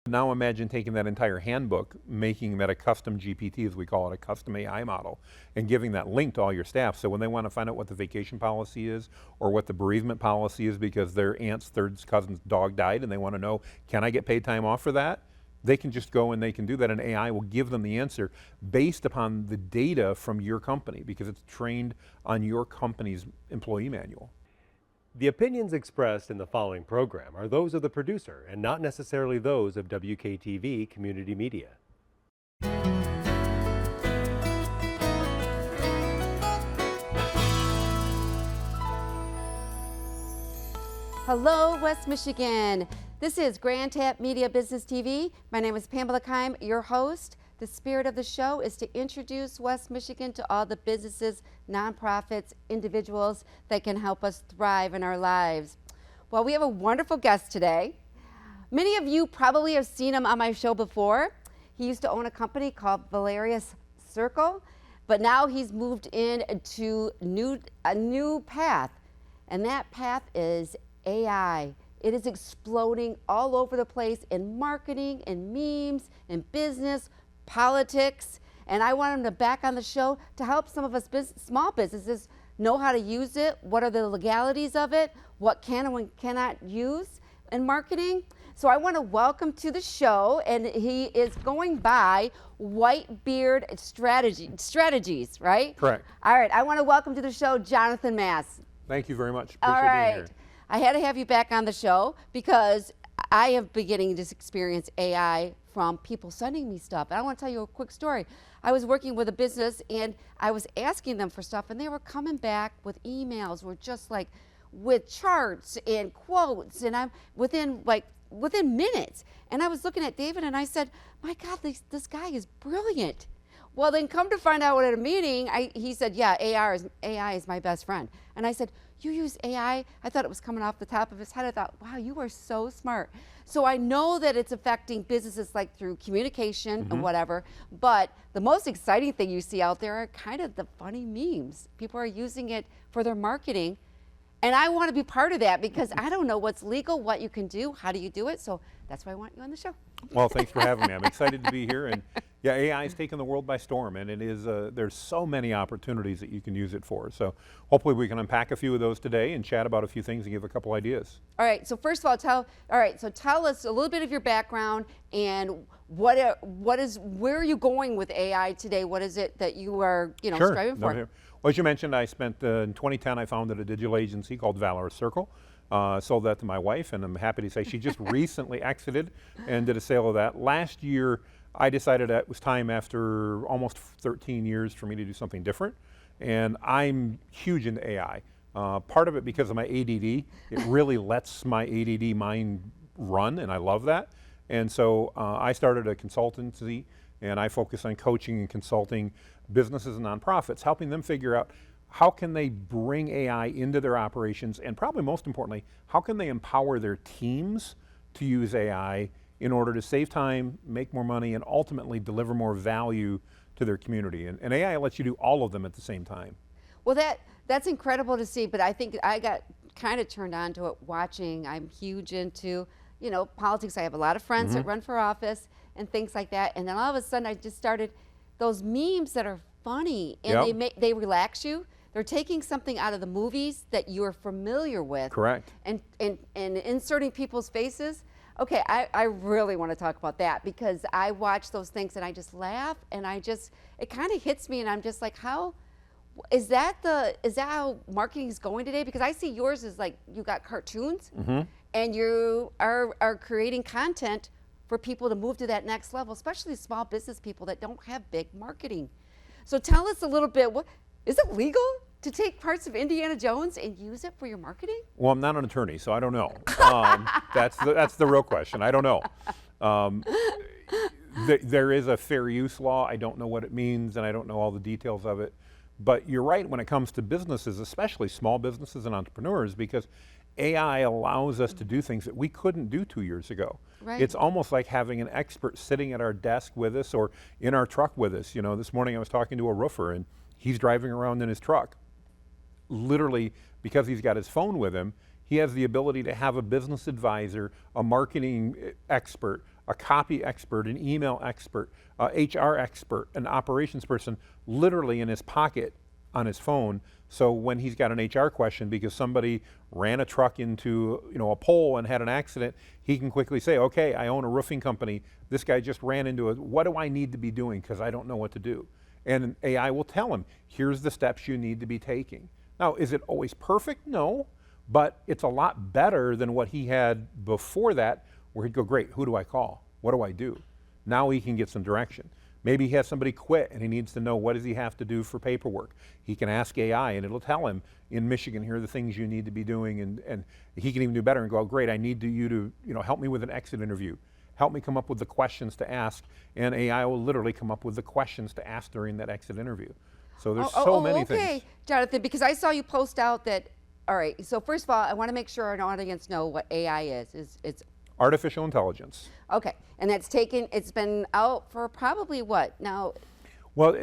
Now imagine taking that entire handbook, making that a custom GPT, as we call it, a custom AI model, and giving that link to all your staff. So when they want to find out what the vacation policy is or what the bereavement policy is because their aunt's third cousin's dog died and they want to know, can I get paid time off for that? They can just go and they can do that, and AI will give them the answer based upon the data from your company because it's trained on your company's employee manual. The opinions expressed in the following program are those of the producer and not necessarily those of WKTV Community Media. Hello, West Michigan. This is GRTV Business TV. My name is Pamela Keim, your host. The spirit of the show is to introduce West Michigan to all the businesses, nonprofits, individuals that can help us thrive in our lives. Well, we have a wonderful guest today. Many of you probably have seen him on my show before. He used to own a company called Valerius Circle, but now he's moved into a new path, and that path is AI. It is exploding all over the place in marketing, in memes, in business, politics, and I want him to back on the show to help some of us small businesses know how to use it, what are the legalities of it, what can and cannot use in marketing. So I want to welcome to the show, and he is going by Whitebeard Strategies, right? Correct. All right, I want to welcome to the show Jonathan Mast. Thank you very much. All Appreciate right. being here. I had to have you back on the show because I am beginning to experience AI from people sending me stuff. And I want to tell you a quick story. I was working with a business and I was asking them for stuff, and they were coming back with emails just like with charts and quotes, and I'm within minutes. And I was looking at David and I said, my God, this guy is brilliant. Well, then come to find out at a meeting, he said, yeah, AI is my best friend. And I said, you use AI? I thought it was coming off the top of his head. I thought, wow, you are so smart. So I know that it's affecting businesses like through communication and whatever, but the most exciting thing you see out there are kind of the funny memes. People are using it for their marketing. And I want to be part of that because I don't know what's legal, what you can do, how do you do it. So that's why I want you on the show. Well, thanks for having me. I'm excited to be here. And yeah, AI is taking the world by storm, and it is. There's so many opportunities that you can use it for. So hopefully we can unpack a few of those today and chat about a few things and give a couple ideas. All right. So first of all, tell us a little bit of your background and where are you going with AI today? What is it that you are Sure. striving for? Well, as you mentioned, I spent in 2010. I founded a digital agency called Valerius Circle. Sold that to my wife, and I'm happy to say she just recently exited and did a sale of that. Last year, I decided that it was time after almost 13 years for me to do something different, and I'm huge into AI. Part of it because of my ADD. It really lets my ADD mind run, and I love that. And so I started a consultancy, and I focus on coaching and consulting businesses and nonprofits, helping them figure out how can they bring AI into their operations, and probably most importantly, how can they empower their teams to use AI in order to save time, make more money, and ultimately deliver more value to their community. And AI lets you do all of them at the same time. Well, that's incredible to see, but I think I got kind of turned on to it watching. I'm huge into politics. I have a lot of friends that run for office and things like that, and then all of a sudden I just started those memes that are funny, and they relax you. They're taking something out of the movies that you're familiar with. Correct. And inserting people's faces. Okay, I really want to talk about that because I watch those things and I just laugh, and it kind of hits me, and I'm just like, is that how marketing is going today? Because I see yours is like you got cartoons and you are creating content for people to move to that next level, especially small business people that don't have big marketing. So tell us a little bit, is it legal to take parts of Indiana Jones and use it for your marketing? Well, I'm not an attorney, so I don't know. That's the real question. I don't know. There is a fair use law. I don't know what it means, and I don't know all the details of it. But you're right when it comes to businesses, especially small businesses and entrepreneurs, because AI allows us to do things that we couldn't do 2 years ago. Right. It's almost like having an expert sitting at our desk with us or in our truck with us. This morning I was talking to a roofer, and he's driving around in his truck. Literally, because he's got his phone with him, he has the ability to have a business advisor, a marketing expert, a copy expert, an email expert, a HR expert, an operations person, literally in his pocket on his phone. So when he's got an HR question because somebody ran a truck into a pole and had an accident, he can quickly say, okay, I own a roofing company. This guy just ran into it. What do I need to be doing because I don't know what to do? And AI will tell him, here's the steps you need to be taking. Now, is it always perfect? No, but it's a lot better than what he had before that, where he'd go, great, who do I call? What do I do? Now he can get some direction. Maybe he has somebody quit and he needs to know what does he have to do for paperwork. He can ask AI and it'll tell him, in Michigan, here are the things you need to be doing, and he can even do better and go, great, I need you to help me with an exit interview. Help me come up with the questions to ask, and AI will literally come up with the questions to ask during that exit interview. So there's so many things. Okay, Jonathan, because I saw you post out that, all right, so first of all, I want to make sure our audience know what AI is. It's artificial intelligence. Okay, and it's been out for probably what now? Well,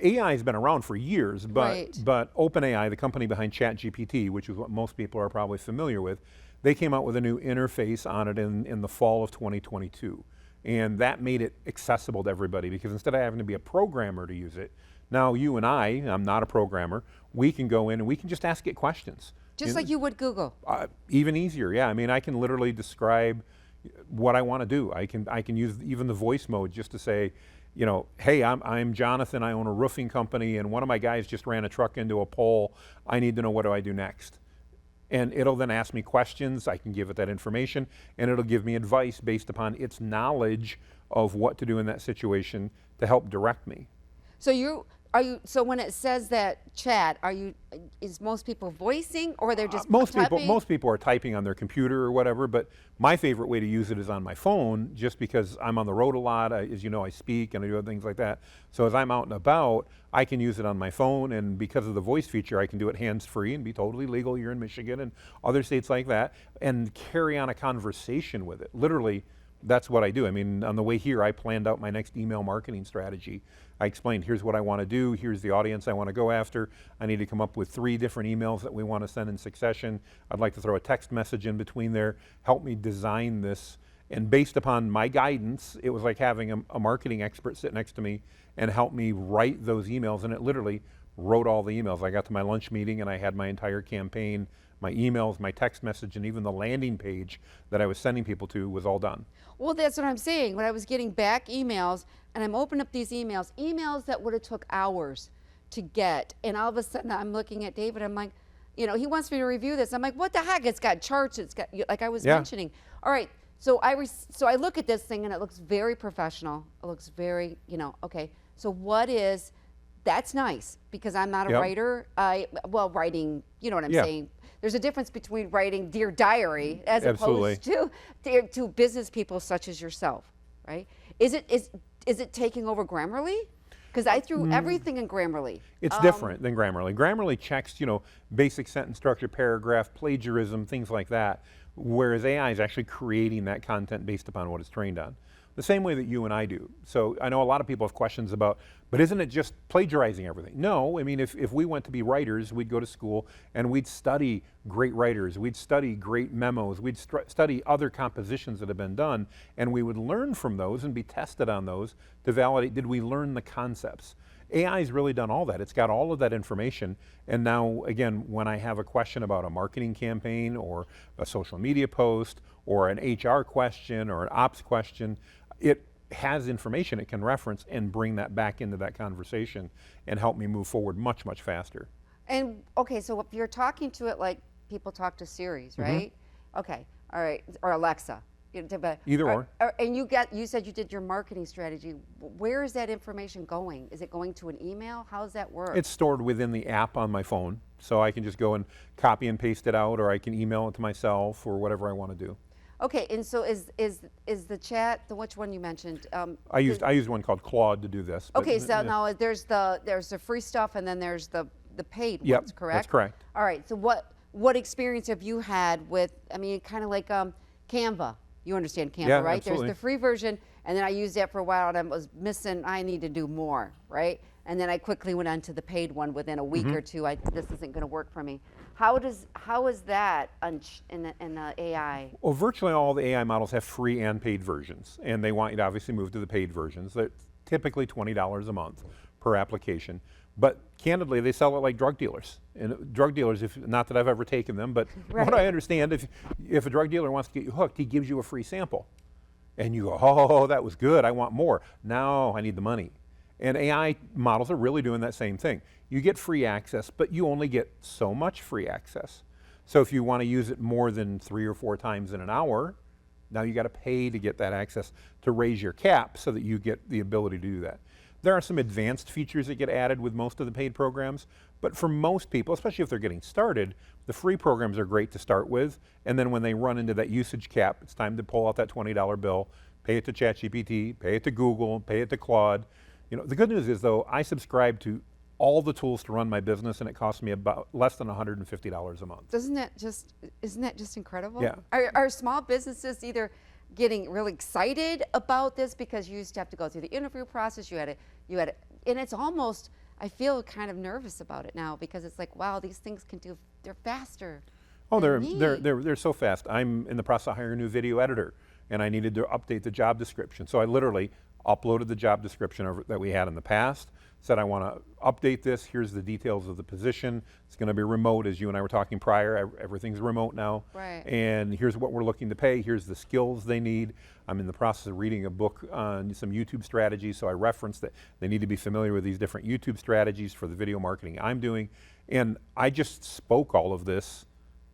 AI has been around for years, but Right. but OpenAI, the company behind ChatGPT, which is what most people are probably familiar with, they came out with a new interface on it in the fall of 2022. And that made it accessible to everybody, because instead of having to be a programmer to use it, now you and I'm not a programmer, we can go in and we can just ask it questions. Just like you would Google. Even easier, yeah. I mean, I can literally describe what I want to do. I can use even the voice mode just to say, hey, I'm Jonathan, I own a roofing company, and one of my guys just ran a truck into a pole. I need to know, what do I do next? And it'll then ask me questions. I can give it that information, and it'll give me advice based upon its knowledge of what to do in that situation to help direct me. So so when it says that chat, is most people voicing, or they're just typing? Most people are typing on their computer or whatever, but my favorite way to use it is on my phone, just because I'm on the road a lot. As you know, I speak and I do other things like that. So as I'm out and about, I can use it on my phone, and because of the voice feature, I can do it hands-free and be totally legal here in Michigan and other states like that, and carry on a conversation with it. Literally, that's what I do. I mean, on the way here, I planned out my next email marketing strategy. I explained, here's what I want to do, here's the audience I want to go after. I need to come up with 3 different emails that we want to send in succession. I'd like to throw a text message in between there. Help me design this. And based upon my guidance, it was like having a marketing expert sit next to me and help me write those emails. And it literally wrote all the emails. I got to my lunch meeting and I had my entire campaign, my emails, my text message, and even the landing page that I was sending people to was all done. Well, that's what I'm saying. When I was getting back emails, and I'm opening up these emails that would have took hours to get, and all of a sudden I'm looking at David, I'm like, he wants me to review this. I'm like, what the heck? It's got charts. It's got, like I was mentioning. All right, so I look at this thing and it looks very professional. It looks very, okay. So that's nice, because I'm not a writer. Writing, you know what I'm saying? There's a difference between writing Dear Diary as opposed to business people such as yourself, right? Is it taking over Grammarly? Because I threw everything in Grammarly. It's different than Grammarly. Grammarly checks, basic sentence structure, paragraph, plagiarism, things like that, whereas AI is actually creating that content based upon what it's trained on. The same way that you and I do. So I know a lot of people have questions about, but isn't it just plagiarizing everything? No, I mean, if we went to be writers, we'd go to school and we'd study great writers, we'd study great memos, we'd study other compositions that have been done, and we would learn from those and be tested on those to validate, did we learn the concepts? AI's really done all that. It's got all of that information, and now, again, when I have a question about a marketing campaign or a social media post or an HR question or an ops question, it has information it can reference and bring that back into that conversation and help me move forward much, much faster. And okay, so if you're talking to it like people talk to Siri's, right? Okay, all right, or Alexa. Either or. And you said you did your marketing strategy. Where is that information going? Is it going to an email? How does that work? It's stored within the app on my phone, so I can just go and copy and paste it out, or I can email it to myself, or whatever I want to do. Okay, and so is the chat, which one you mentioned? I used one called Claude to do this. Okay, so now there's the free stuff, and then there's the paid ones, correct? That's correct. All right, so what experience have you had with, I mean, kind of like Canva? You understand Canva, right? Absolutely. There's the free version, and then I used that for a while, and I was missing, I need to do more, right? And then I quickly went on to the paid one within a week or two. This isn't going to work for me. How is that in the AI? Well, virtually all the AI models have free and paid versions, and they want you to obviously move to the paid versions. They're typically $20 a month per application. But candidly, they sell it like drug dealers. And drug dealers, not that I've ever taken them, but Right. what I understand, if a drug dealer wants to get you hooked, he gives you a free sample. And you go, oh, that was good, I want more. Now I need the money. And AI models are really doing that same thing. You get free access, but you only get so much free access. So if you want to use it more than 3 or 4 times in an hour, now you got to pay to get that access to raise your cap so that you get the ability to do that. There are some advanced features that get added with most of the paid programs, but for most people, especially if they're getting started, the free programs are great to start with, and then when they run into that usage cap, it's time to pull out that $20 bill, pay it to ChatGPT, pay it to Google, pay it to Claude. You know, the good news is though, I subscribe to all the tools to run my business, and it costs me about less than $150 a month. Isn't that just incredible? Yeah. Are small businesses either getting really excited about this because you used to have to go through the interview process, and it's almost, I feel kind of nervous about it now because it's like, wow, these things they're faster. Oh, than they're so fast. I'm in the process of hiring a new video editor, and I needed to update the job description. So I literally uploaded the job description that we had in the past, said I want to update this, here's the details of the position, it's going to be remote, as you and I were talking prior, everything's remote now. Right. And here's what we're looking to pay, here's the skills they need. I'm in the process of reading a book on some YouTube strategies, so I referenced that they need to be familiar with these different YouTube strategies for the video marketing I'm doing. And I just spoke all of this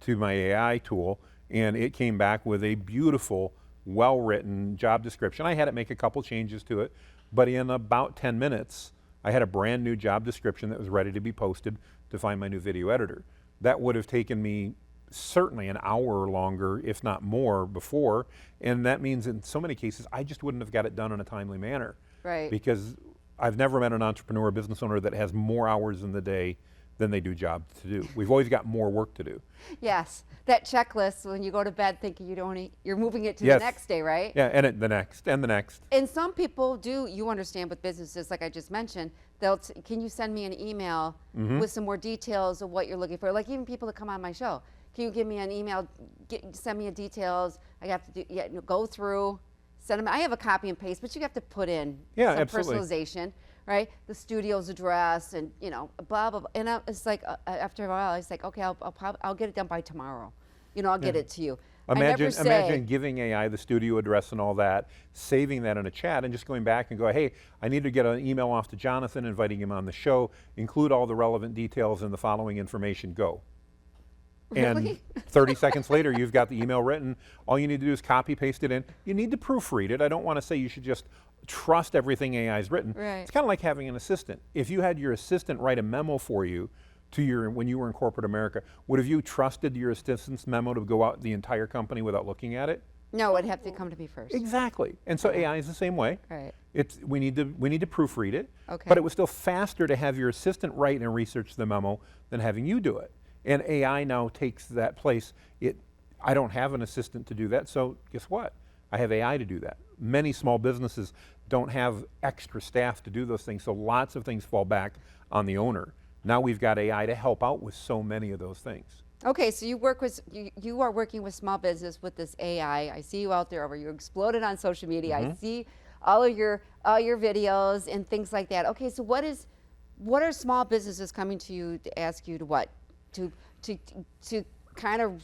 to my AI tool, and it came back with a beautiful, well-written job description. I had it make a couple changes to it, but in about 10 minutes, I had a brand new job description that was ready to be posted to find my new video editor. That would have taken me certainly an hour or longer, if not more, before, and that means in so many cases, I just wouldn't have got it done in a timely manner. Right. Because I've never met an entrepreneur or business owner that has more hours in the day than they do jobs to do. We've always got more work to do. Yes, that checklist when you go to bed thinking you're moving it to Yes. the next day, right? Yeah, and the next, and the next. And some people do, you understand with businesses, like I just mentioned, can you send me an email with some more details of what you're looking for? Like even people that come on my show, can you give me an email, send me details, I have to go through, send them, I have a copy and paste, but you have to put in some absolutely. personalization, right? The studio's address and, blah, blah, blah. And it's like, after a while, it's like, okay, I'll get it done by tomorrow. I'll get it to you. Imagine giving AI the studio address and all that, saving that in a chat, and just going back and go, hey, I need to get an email off to Jonathan, inviting him on the show, include all the relevant details and the following information, go. Really? And 30 seconds later, you've got the email written. All you need to do is copy, paste it in. You need to proofread it. I don't want to say you should just trust everything AI's written. Right. It's kind of like having an assistant. If you had your assistant write a memo for you when you were in corporate America, would have you trusted your assistant's memo to go out the entire company without looking at it? No, it'd have to come to me first. Exactly. And so AI is the same way. Right. We need to proofread it. Okay. But it was still faster to have your assistant write and research the memo than having you do it. And AI now takes that place. I don't have an assistant to do that, so guess what? I have AI to do that. Many small businesses don't have extra staff to do those things, so lots of things fall back on the owner. Now we've got AI to help out with so many of those things. Okay, so you are working with small business with this AI. I see you out there, you exploded on social media. I see all your videos and things like that. Okay, so what are small businesses coming to you to ask you to what? To kind of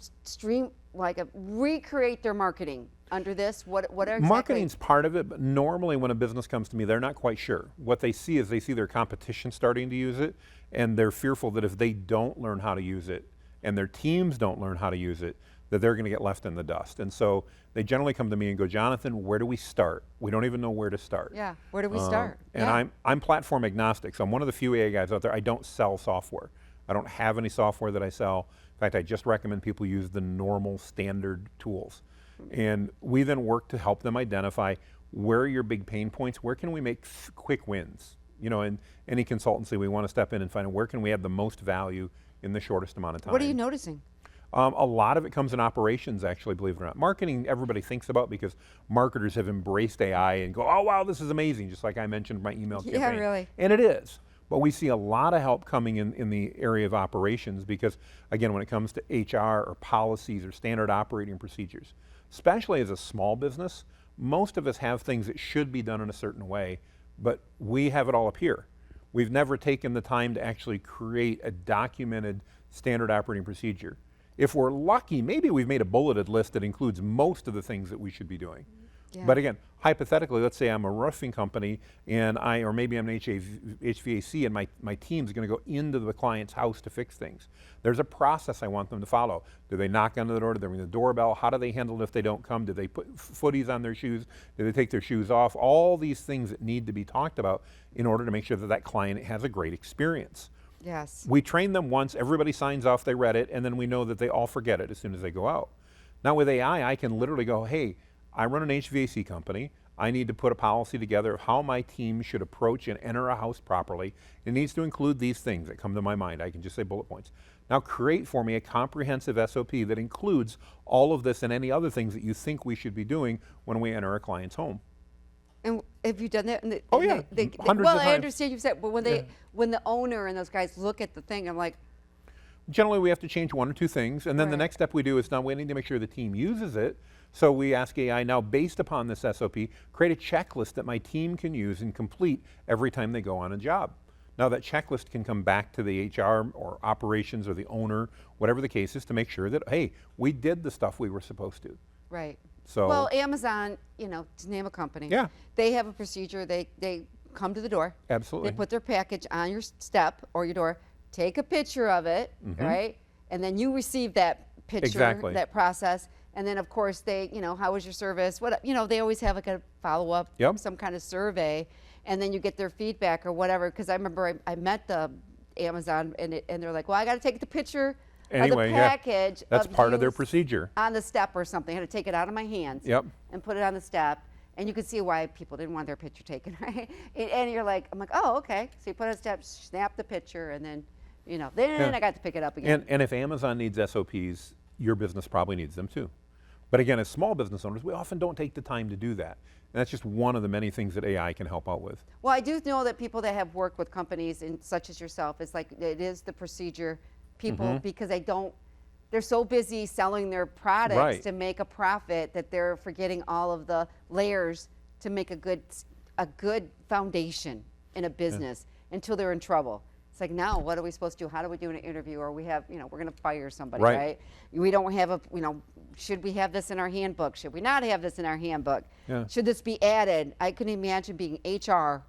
recreate their marketing under this? What are exactly? Marketing's part of it, but normally when a business comes to me, they're not quite sure. What they see is their competition starting to use it, and they're fearful that if they don't learn how to use it, and their teams don't learn how to use it, that they're going to get left in the dust. And so they generally come to me and go, Jonathan, where do we start? We don't even know where to start. Yeah, where do we start? And yeah. I'm platform agnostic, so I'm one of the few AI guys out there. I don't sell software. I don't have any software that I sell. In fact, I just recommend people use the normal standard tools. And we then work to help them identify where are your big pain points, where can we make quick wins? In any consultancy, we want to step in and find out where can we add the most value in the shortest amount of time. What are you noticing? A lot of it comes in operations, actually, believe it or not. Marketing, everybody thinks about because marketers have embraced AI and go, oh, wow, this is amazing, just like I mentioned in my email campaign. Yeah, really. And it is. But we see a lot of help coming in the area of operations because, again, when it comes to HR or policies or standard operating procedures, especially as a small business, most of us have things that should be done in a certain way, but we have it all up here. We've never taken the time to actually create a documented standard operating procedure. If we're lucky, maybe we've made a bulleted list that includes most of the things that we should be doing. Yeah. But again, hypothetically, let's say I'm a roofing company and or maybe I'm an HVAC and my team's going to go into the client's house to fix things. There's a process I want them to follow. Do they knock on the door? Do they ring the doorbell? How do they handle it if they don't come? Do they put footies on their shoes? Do they take their shoes off? All these things that need to be talked about in order to make sure that that client has a great experience. Yes. We train them once, everybody signs off, they read it, and then we know that they all forget it as soon as they go out. Now with AI, I can literally go, hey, I run an HVAC company. I need to put a policy together of how my team should approach and enter a house properly. It needs to include these things that come to my mind. I can just say bullet points. Now create for me a comprehensive SOP that includes all of this and any other things that you think we should be doing when we enter a client's home. And have you done that? And Oh, yeah. Hundreds well, of I times. understand you said, but when the owner and those guys look at the thing, I'm like, Generally, we have to change one or two things, and then the Right. next step we do is now we need to make sure the team uses it. So we ask AI now, based upon this SOP, create a checklist that my team can use and complete every time they go on a job. Now that checklist can come back to the HR or operations or the owner, whatever the case is, to make sure that, hey, we did the stuff we were supposed to. right. So, Well, Amazon, you know, to name a company, Yeah. they have a procedure. They come to the door. absolutely. They put their package on your step or your door, take a picture of it, right? And then you receive that picture, Exactly. that process. And then, of course, they, you know, how was your service? What, you know, they always have like a follow up, Yep. some kind of survey. And then you get their feedback or whatever. Because I remember I met the Amazon and they're like, well, I got to take the picture Anyway, of the yeah. package. That's part of their you procedure. on the step or something. I had to take it out of my hands Yep. and put it on the step. And you could see why people didn't want their picture taken, right? And you're like, I'm like, oh, okay. So you put it on the step, snap the picture, and then, you know, then Yeah. I got to pick it up again. And if Amazon needs SOPs, your business probably needs them too. But again, as small business owners, we often don't take the time to do that. And that's just one of the many things that AI can help out with. Well, I do know that people that have worked with companies and such as yourself, it's like it is the procedure. People, because they're so busy selling their products Right. to make a profit that they're forgetting all of the layers to make a good foundation in a business until they're in trouble. It's like, now what are we supposed to do? How do we do an interview? Or we have, you know, we're going to fire somebody, Right. right? We don't have a, you know, should we have this in our handbook? Should we not have this in our handbook? Yeah. Should this be added? I couldn't imagine being HR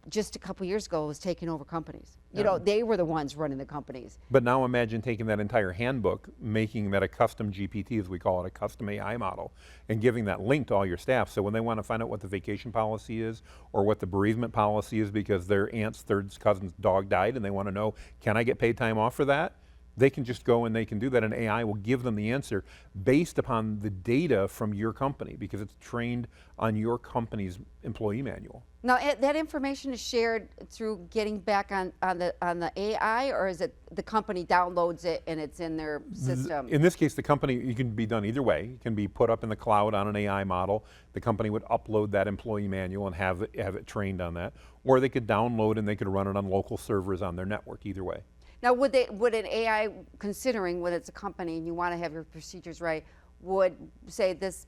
just a couple years ago was taking over companies. You know, they were the ones running the companies. But now imagine taking that entire handbook, making that a custom GPT, as we call it, a custom AI model, and giving that link to all your staff. So when they want to find out what the vacation policy is or what the bereavement policy is because their aunt's third cousin's dog died and they want to know, can I get paid time off for that? They can just go and they can do that, and AI will give them the answer based upon the data from your company because it's trained on your company's employee manual. Now, that information is shared through getting back on the AI, or is it the company downloads it and it's in their system? In this case, the company, it can be done either way. It can be put up in the cloud on an AI model. The company would upload that employee manual and have it trained on that. Or they could download and they could run it on local servers on their network, either way. Now, would an AI, considering when it's a company and you want to have your procedures right, would say this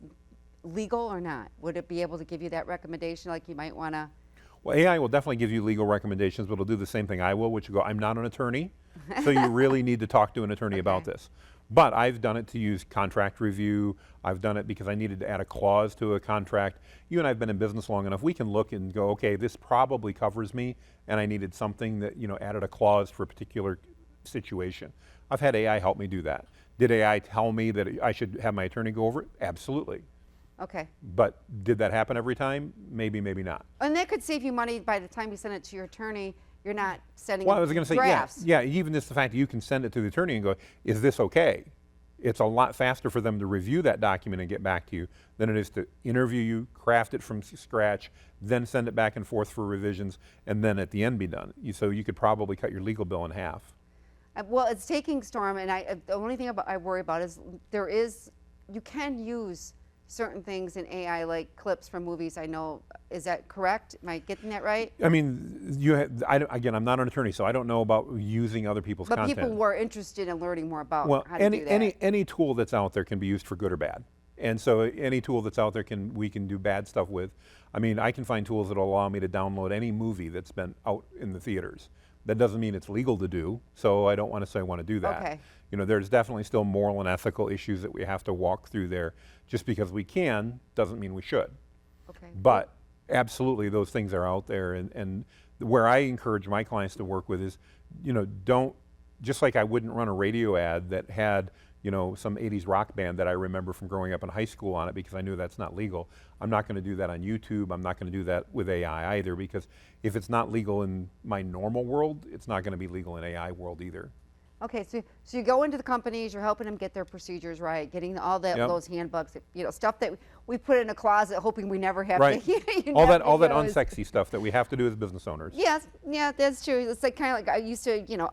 legal or not? Would it be able to give you that recommendation, like you might want to? Well, AI will definitely give you legal recommendations, but it'll do the same thing I will, which will go, I'm not an attorney, so you really need to talk to an attorney about this. But I've done it to use contract review. I've done it because I needed to add a clause to a contract. You and I have been in business long enough. We can look and go, okay, this probably covers me, and I needed something that, you know, added a clause for a particular situation. I've had AI help me do that. Did AI tell me that I should have my attorney go over it? Absolutely. Okay. But did that happen every time? Maybe, maybe not. And that could save you money by the time you send it to your attorney. You're not sending Well, I was going to say, drafts. yeah, even just the fact that you can send it to the attorney and go, is this okay? It's a lot faster for them to review that document and get back to you than it is to interview you, craft it from scratch, then send it back and forth for revisions, and then at the end be done. So you could probably cut your legal bill in half. Well, it's taking Storm, and the only thing I worry about is you can use certain things in AI, like clips from movies. I know, is that correct? Am I getting that right? I mean, again, I'm not an attorney, so I don't know about using other people's But content. people were interested in learning more about Well, how to do that. any tool that's out there can be used for good or bad. And so any tool that's out there we can do bad stuff with. I mean, I can find tools that will allow me to download any movie that's been out in the theaters. That doesn't mean it's legal to do, so I don't want to say I want to do that. Okay. You know, there's definitely still moral and ethical issues that we have to walk through there. Just because we can doesn't mean we should. Okay. But absolutely, those things are out there. And where I encourage my clients to work with is, you know, don't, just like I wouldn't run a radio ad that had, you know, some 80s rock band that I remember from growing up in high school on it because I knew that's not legal. I'm not going to do that on YouTube. I'm not going to do that with AI either, because if it's not legal in my normal world, it's not going to be legal in AI world either. Okay, so you go into the companies, you're helping them get their procedures right, getting all that Yep. those handbooks, you know, stuff that we put in a closet, hoping we never have Right. to. all that use. unsexy stuff that we have to do as business owners. Yes, yeah, that's true. It's like kind of like I used to, you know,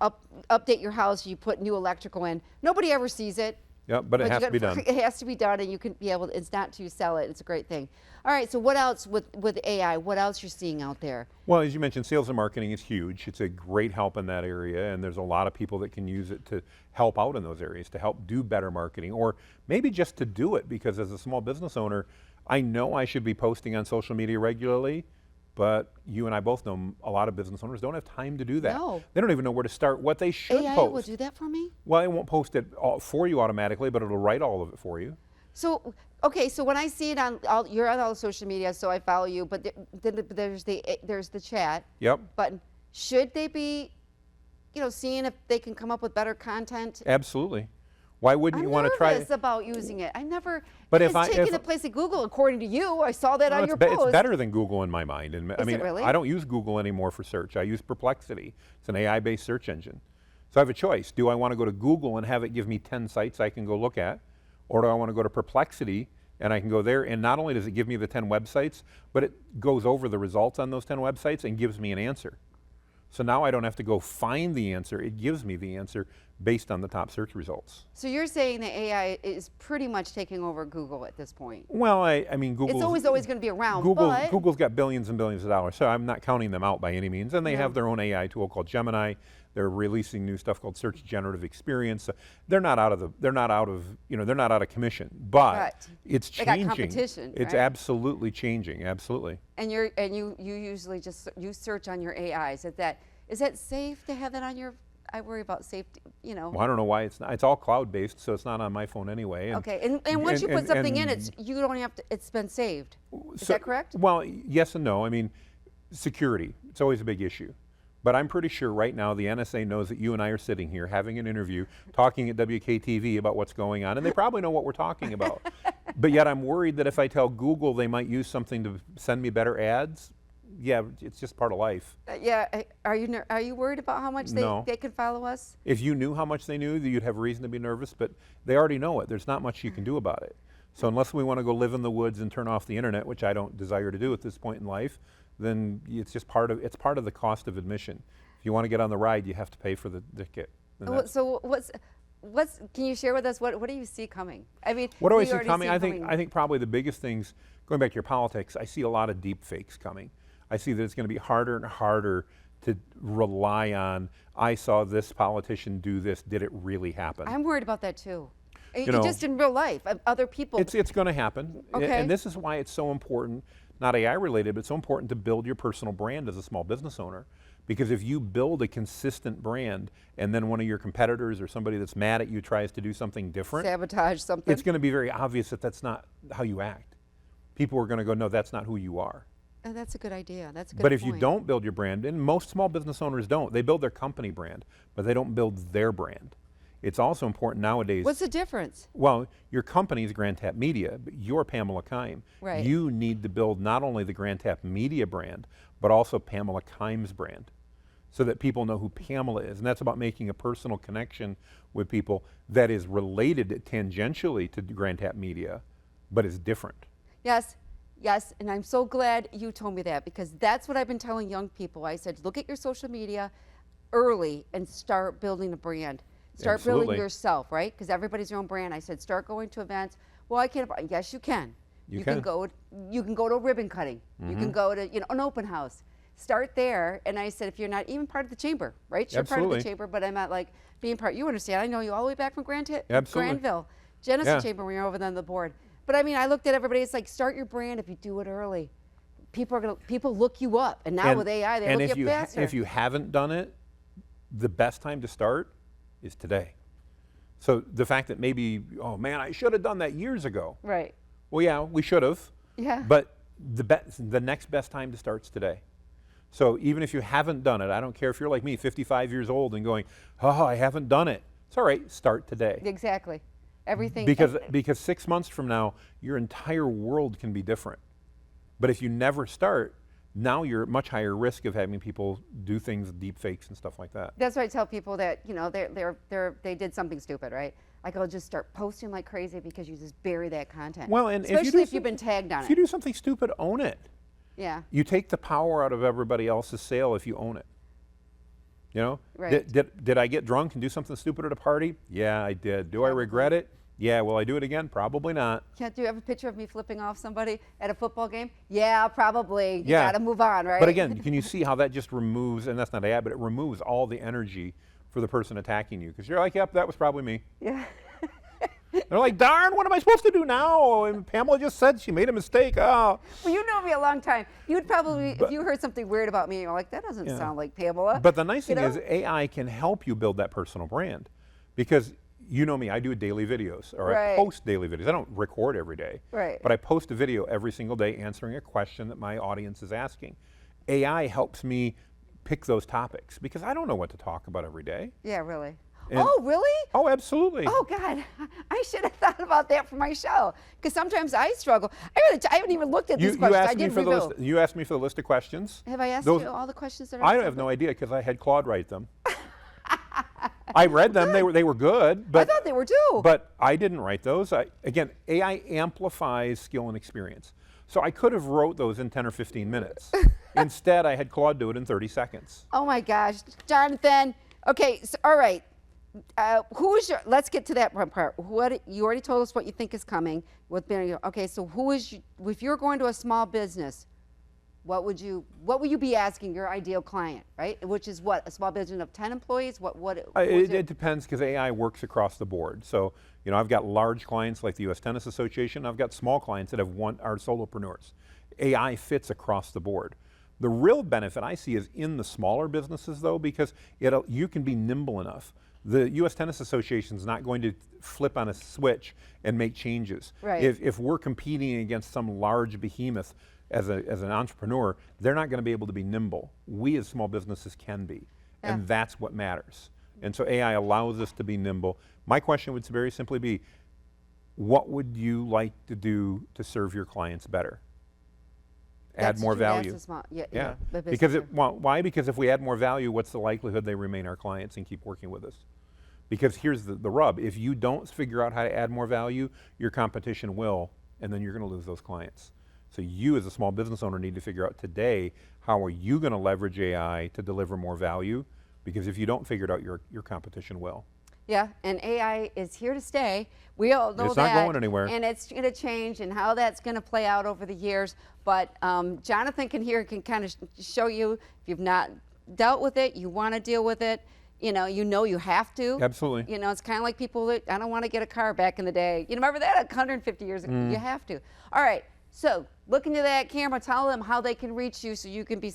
update your house. You put new electrical in. Nobody ever sees it. Yeah, but it you has to gotta- be done. It has to be done, and you can be able. It's not to sell it. It's a great thing. All right. So what else with AI? What else you're seeing out there? Well, as you mentioned, sales and marketing is huge. It's a great help in that area, and there's a lot of people that can use it to help out in those areas, to help do better marketing, or maybe just to do it, because as a small business owner, I know I should be posting on social media regularly, but you and I both know a lot of business owners don't have time to do that. No. They don't even know where to start, what they should AI post. will do that for me. Well, it won't post it all for you automatically, but it'll write all of it for you. So okay, so when I see it on you're on all social media, so I follow you. But then there's the chat Yep, button. Should they be, you know, seeing if they can come up with better content? absolutely. Why wouldn't I'm you want to try? nervous about using it. I never. But it's if I- taking if- the place of Google, according to you. I saw that No, on it's, your be- post. it's better than Google in my mind. And I Is mean, it really? I don't use Google anymore for search. I use Perplexity. It's an AI-based search engine. So I have a choice. Do I want to go to Google and have it give me 10 sites I can go look at? Or do I want to go to Perplexity and I can go there, and not only does it give me the 10 websites, but it goes over the results on those 10 websites and gives me an answer. So now I don't have to go find the answer. It gives me the answer based on the top search results. So you're saying that AI is pretty much taking over Google at this point. Well, I mean, Google. It's always going to be around. Google's but got billions and billions of dollars, so I'm not counting them out by any means. And they have their own AI tool called Gemini. They're releasing new stuff called Search Generative Experience. They're not out of commission, but Right. it's They got changing. competition, It's right? absolutely changing, absolutely. and you usually just you search on your AIs. Is that safe to have that on your? I worry about safety. You know. Well, I don't know why it's not. It's all cloud-based, so it's not on my phone anyway. And Okay, and once you put something in, and- you don't have to. It's been saved. Is So- that correct? Well, yes and no. I mean, security, it's always a big issue. But I'm pretty sure right now the NSA knows that you and I are sitting here having an interview, talking at WKTV about what's going on, and they probably know what we're talking about. But yet I'm worried that if I tell Google they might use something to send me better ads, yeah, it's just part of life. Yeah. Are you worried about how much No. they can follow us? If you knew how much they knew, you'd have reason to be nervous, but they already know it. There's not much you can do about it. So unless we want to go live in the woods and turn off the internet, which I don't desire to do at this point in life, then it's just part of the cost of admission. If you want to get on the ride, you have to pay for the ticket. And that's- So what's? Can you share with us what do you see coming? I mean, What do I we see already coming? I think probably the biggest things, going back to your politics, I see a lot of deep fakes coming. I see that it's going to be harder and harder to rely on, I saw this politician do this, did it really happen? I'm worried about that too. know, Just in real life, other people. It's going to happen. Okay. And this is why it's so important, not AI related, but it's so important to build your personal brand as a small business owner. Because if you build a consistent brand and then one of your competitors or somebody that's mad at you tries to do something different, Sabotage something. it's going to be very obvious that that's not how you act. People are going to go, no, that's not who you are. Oh, that's a good idea. That's a good But if you point. don't build your brand, and most small business owners don't, they build their company brand, but they don't build their brand. It's also important nowadays. What's the difference? Well, your company's grandtapmedia, but you're Pamela Keim. Right. You need to build not only the grandtapmedia brand, but also Pamela Keim's brand, so that people know who Pamela is. And that's about making a personal connection with people that is related tangentially to grandtapmedia, but is different. Yes, yes, and I'm so glad you told me that, because that's what I've been telling young people. I said, look at your social media early and start building a brand. Start Absolutely. building yourself, right? Because everybody's their own brand. I said, start going to events. Well, I can't. Yes, you can. You can go to a ribbon cutting. You can go to an open house. Start there. And I said, if you're not even part of the chamber, right? You're part of the chamber, but I'm not like being part. You understand? I know you all the way back from Granville, Genesee Chamber, when you're over on the board. But I mean, I looked at everybody. It's like, start your brand if you do it early. People look you up, and now with AI, they look you up faster. If you haven't done it, the best time to start is today. So the fact that maybe, oh man, I should have done that years ago. Right. Well, yeah, we should have. Yeah. But the next best time to start is today. So even if you haven't done it, I don't care if you're like me, 55 years old and going, oh, I haven't done it. It's all right, start today. Exactly. Everything. Because 6 months from now, your entire world can be different. But if you never start, now you're at much higher risk of having people do things, deep fakes and stuff like that. That's why I tell people that, they did something stupid, right? I go, just start posting like crazy because you just bury that content. Well, and especially if you've been tagged on it. If you do something stupid, own it. Yeah. You take the power out of everybody else's sale if you own it. You know? Right. Did I get drunk and do something stupid at a party? Yeah, I did. Do I regret it? Yeah. Will I do it again? Probably not. Do you have a picture of me flipping off somebody at a football game? Yeah, probably. You Yeah. got to move on, right? But again, can you see how that just removes, and that's not AI, but it removes all the energy for the person attacking you? Because you're like, yep, that was probably me. Yeah. They're like, darn, what am I supposed to do now? And Pamela just said she made a mistake. Oh. Well, you know me a long time. You would probably, if you heard something weird about me, you're like, that doesn't sound like Pamela. But the nice thing is AI can help you build that personal brand. Because you know me, I do daily videos, or I post daily videos. I don't record every day. Right. But I post a video every single day answering a question that my audience is asking. AI helps me pick those topics because I don't know what to talk about every day. Yeah, really. And oh, really? Oh, absolutely. Oh, God. I should have thought about that for my show. Because sometimes I struggle. I haven't even looked at these questions. I did review. You asked me for the list of questions. Have I asked you all the questions that are I have no idea because I had Claude write them. I read them. They were good. But I thought they were too. But I didn't write those. Again, AI amplifies skill and experience. So I could have wrote those in 10 or 15 minutes. Instead, I had Claude do it in 30 seconds. Oh, my gosh. Jonathan. Okay, so, all right. Let's get to that part. You already told us what you think is coming. Okay, so if you're going to a small business, what would you be asking your ideal client, right? Which is what, a small business of 10 employees? It depends because AI works across the board. So, I've got large clients like the U.S. Tennis Association. I've got small clients that are solopreneurs. AI fits across the board. The real benefit I see is in the smaller businesses, though, because you can be nimble enough. The U.S. Tennis Association is not going to flip on a switch and make changes. Right. If we're competing against some large behemoth as an entrepreneur, they're not going to be able to be nimble. We as small businesses can be, and that's what matters. And so AI allows us to be nimble. My question would very simply be, what would you like to do to serve your clients better? Add more value. Yeah. Why? Because if we add more value, what's the likelihood they remain our clients and keep working with us? Because here's the rub. If you don't figure out how to add more value, your competition will, and then you're going to lose those clients. So you as a small business owner need to figure out today, how are you going to leverage AI to deliver more value? Because if you don't figure it out, your competition will. Yeah, and AI is here to stay. We all know that. It's not going anywhere. And it's going to change, and how that's going to play out over the years. But Jonathan can kind of show you, if you've not dealt with it, you want to deal with it, you have to. Absolutely. It's kind of like people that, I don't want to get a car back in the day. Remember that 150 years ago? You have to. All right, so look into that camera, tell them how they can reach you so you can be,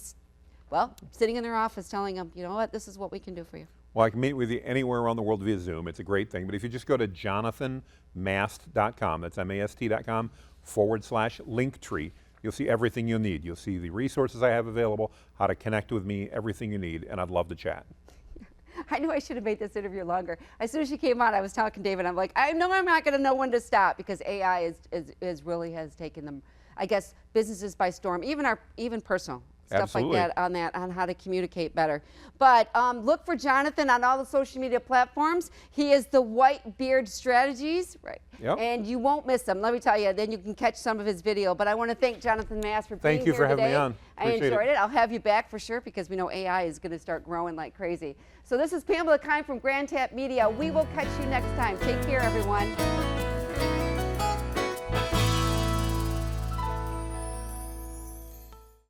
sitting in their office telling them, you know what, this is what we can do for you. Well, I can meet with you anywhere around the world via Zoom. It's a great thing. But if you just go to jonathanmast.com, that's MAST.com/Linktree, you'll see everything you'll need. You'll see the resources I have available, how to connect with me, everything you need, and I'd love to chat. I knew I should have made this interview longer. As soon as she came on, I was talking to David. I'm like, I know I'm not going to know when to stop because AI really has taken them, I guess, businesses by storm, even personal. Stuff Absolutely. Like that on how to communicate better. But look for Jonathan on all the social media platforms. He is the White Beard Strategies, right? Yep. And you won't miss him. Let me tell you. Then you can catch some of his video. But I want to thank Jonathan Mast for being here today. Thank you for having me on. I enjoyed it. I'll have you back for sure because we know AI is going to start growing like crazy. So this is Pamela Keim from Grand Tap Media. We will catch you next time. Take care, everyone.